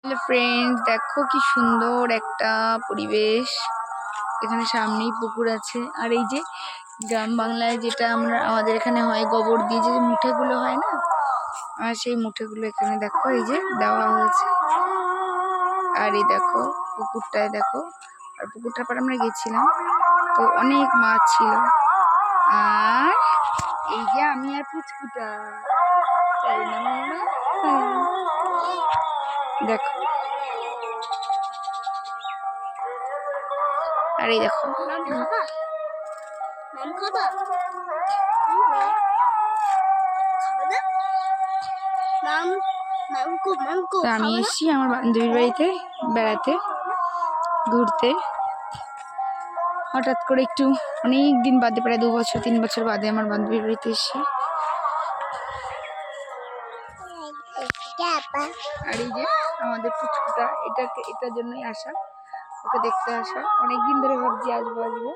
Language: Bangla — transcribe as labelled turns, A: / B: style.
A: হ্যালো ফ্রেন্ডস, দেখো কি সুন্দর একটা পরিবেশ। এখানে সামনেই পুকুর আছে। আর এই যে গ্রাম বাংলায় যেটা আমাদের এখানে হয়, গোবর দিয়ে যে মুঠেগুলো হয় না, আর সেই মুঠেগুলো এখানে দেখো এই যে দেওয়া হয়েছে। আর এই দেখো পুকুরটায় দেখো, আর পুকুরটার পর আমরা গেছিলাম, তো অনেক মাছ ছিল। আর এই যে আমি আর পুচকুটা, তাই না মাম্মা? দেখো, আর এই দেখো আমি এসেছি আমার বান্ধবীর বাড়িতে বেড়াতে, ঘুরতে। হঠাৎ করে একটু অনেক দিন বাদে, প্রায় 2 বছর 3 বছর বাদে আমার বান্ধবীর বাড়িতে এসেছি। আর এই যে আমাদের পুচকুটা, এটার জন্যই আসা, ওকে দেখতে আসা। অনেকদিন ধরে ভাবছি আসবো আসবো।